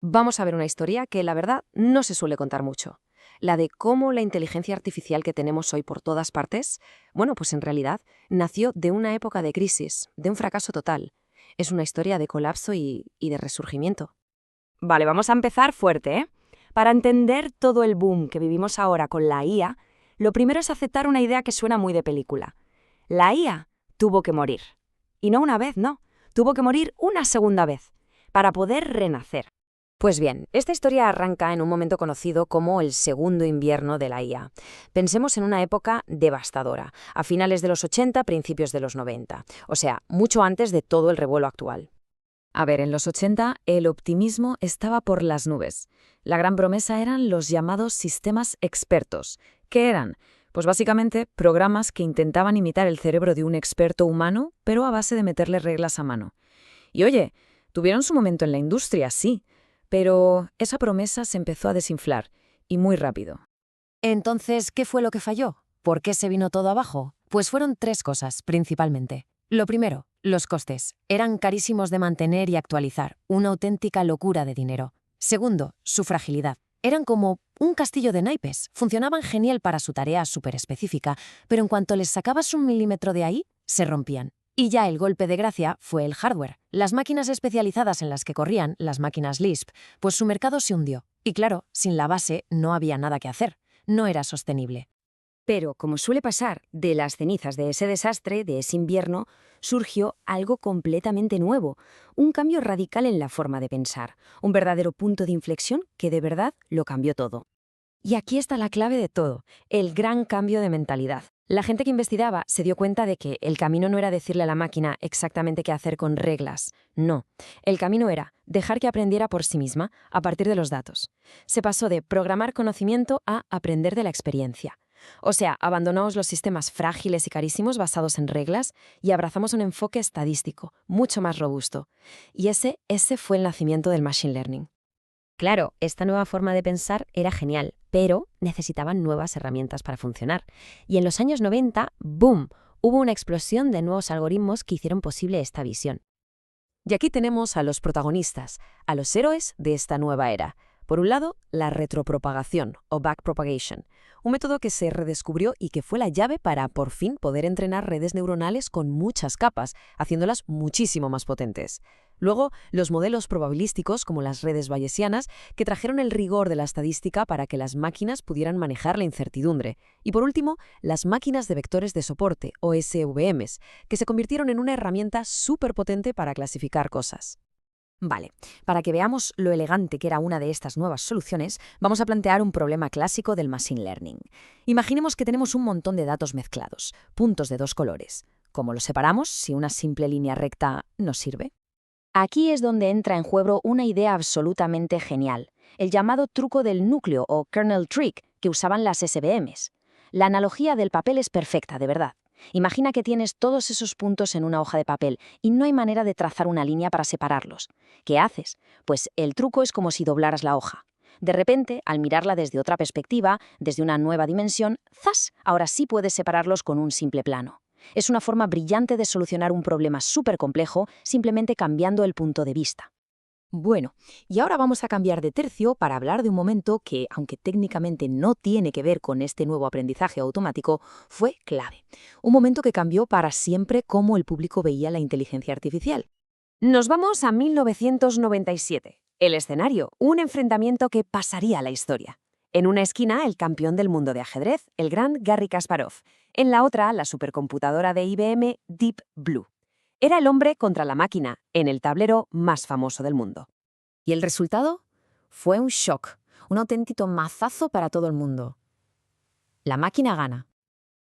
Vamos a ver una historia que, la verdad, no se suele contar mucho. La de cómo la inteligencia artificial que tenemos hoy por todas partes, bueno, pues en realidad nació de una época de crisis, de un fracaso total. Es una historia de colapso y de resurgimiento. Vale, vamos a empezar fuerte, ¿eh? Para entender todo el boom que vivimos ahora con la IA, lo primero es aceptar una idea que suena muy de película. La IA tuvo que morir. Y no una vez, no. Tuvo que morir una segunda vez, para poder renacer. Pues bien, esta historia arranca en un momento conocido como el segundo invierno de la IA. Pensemos en una época devastadora, a finales de los 80, principios de los 90, o sea, mucho antes de todo el revuelo actual. A ver, en los 80 el optimismo estaba por las nubes. La gran promesa eran los llamados sistemas expertos. ¿Qué eran? Pues básicamente programas que intentaban imitar el cerebro de un experto humano, pero a base de meterle reglas a mano. Y oye, tuvieron su momento en la industria, sí, pero esa promesa se empezó a desinflar, y muy rápido. Entonces, ¿qué fue lo que falló? ¿Por qué se vino todo abajo? Pues fueron tres cosas, principalmente. Lo primero, los costes. Eran carísimos de mantener y actualizar, una auténtica locura de dinero. Segundo, su fragilidad. Eran como un castillo de naipes. Funcionaban genial para su tarea súper específica, pero en cuanto les sacabas un milímetro de ahí, se rompían. Y ya el golpe de gracia fue el hardware. Las máquinas especializadas en las que corrían, las máquinas Lisp, pues su mercado se hundió. Y claro, sin la base no había nada que hacer. No era sostenible. Pero, como suele pasar, de las cenizas de ese desastre, de ese invierno, surgió algo completamente nuevo, un cambio radical en la forma de pensar, un verdadero punto de inflexión que de verdad lo cambió todo. Y aquí está la clave de todo, el gran cambio de mentalidad. La gente que investigaba se dio cuenta de que el camino no era decirle a la máquina exactamente qué hacer con reglas, no. El camino era dejar que aprendiera por sí misma a partir de los datos. Se pasó de programar conocimiento a aprender de la experiencia. O sea, abandonamos los sistemas frágiles y carísimos basados en reglas y abrazamos un enfoque estadístico, mucho más robusto. Y ese fue el nacimiento del Machine Learning. Claro, esta nueva forma de pensar era genial, pero necesitaban nuevas herramientas para funcionar. Y en los años 90, ¡boom!, hubo una explosión de nuevos algoritmos que hicieron posible esta visión. Y aquí tenemos a los protagonistas, a los héroes de esta nueva era. Por un lado, la retropropagación o backpropagation, un método que se redescubrió y que fue la llave para, por fin, poder entrenar redes neuronales con muchas capas, haciéndolas muchísimo más potentes. Luego, los modelos probabilísticos, como las redes bayesianas, que trajeron el rigor de la estadística para que las máquinas pudieran manejar la incertidumbre. Y por último, las máquinas de vectores de soporte, o SVMs, que se convirtieron en una herramienta súper potente para clasificar cosas. Vale, para que veamos lo elegante que era una de estas nuevas soluciones, vamos a plantear un problema clásico del Machine Learning. Imaginemos que tenemos un montón de datos mezclados, puntos de dos colores. ¿Cómo los separamos si una simple línea recta nos sirve? Aquí es donde entra en juego una idea absolutamente genial, el llamado truco del núcleo o kernel trick que usaban las SVMs. La analogía del papel es perfecta, de verdad. Imagina que tienes todos esos puntos en una hoja de papel y no hay manera de trazar una línea para separarlos. ¿Qué haces? Pues el truco es como si doblaras la hoja. De repente, al mirarla desde otra perspectiva, desde una nueva dimensión, ¡zas!, ahora sí puedes separarlos con un simple plano. Es una forma brillante de solucionar un problema súper complejo simplemente cambiando el punto de vista. Bueno, y ahora vamos a cambiar de tercio para hablar de un momento que, aunque técnicamente no tiene que ver con este nuevo aprendizaje automático, fue clave. Un momento que cambió para siempre cómo el público veía la inteligencia artificial. Nos vamos a 1997. El escenario, un enfrentamiento que pasaría a la historia. En una esquina, el campeón del mundo de ajedrez, el gran Garry Kasparov. En la otra, la supercomputadora de IBM, Deep Blue. Era el hombre contra la máquina, en el tablero más famoso del mundo. Y el resultado fue un shock, un auténtico mazazo para todo el mundo. La máquina gana.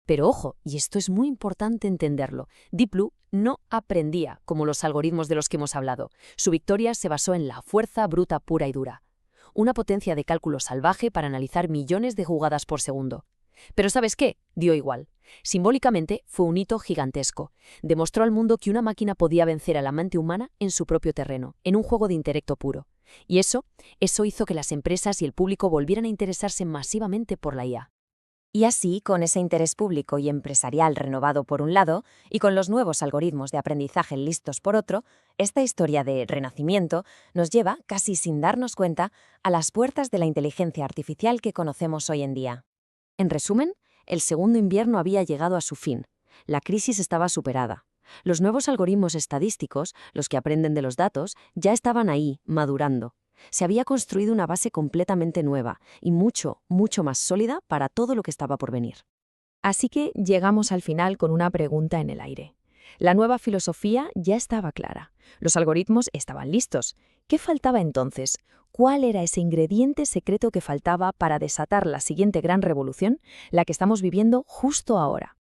Pero ojo, y esto es muy importante entenderlo, Deep Blue no aprendía como los algoritmos de los que hemos hablado. Su victoria se basó en la fuerza bruta pura y dura. Una potencia de cálculo salvaje para analizar millones de jugadas por segundo. Pero ¿sabes qué? Dio igual. Simbólicamente fue un hito gigantesco. Demostró al mundo que una máquina podía vencer a la mente humana en su propio terreno, en un juego de intelecto puro. Y eso hizo que las empresas y el público volvieran a interesarse masivamente por la IA. Y así, con ese interés público y empresarial renovado por un lado, y con los nuevos algoritmos de aprendizaje listos por otro, esta historia de renacimiento nos lleva, casi sin darnos cuenta, a las puertas de la inteligencia artificial que conocemos hoy en día. En resumen, el segundo invierno había llegado a su fin. La crisis estaba superada. Los nuevos algoritmos estadísticos, los que aprenden de los datos, ya estaban ahí, madurando. Se había construido una base completamente nueva y mucho, mucho más sólida para todo lo que estaba por venir. Así que llegamos al final con una pregunta en el aire. La nueva filosofía ya estaba clara. Los algoritmos estaban listos. ¿Qué faltaba entonces? ¿Cuál era ese ingrediente secreto que faltaba para desatar la siguiente gran revolución, la que estamos viviendo justo ahora?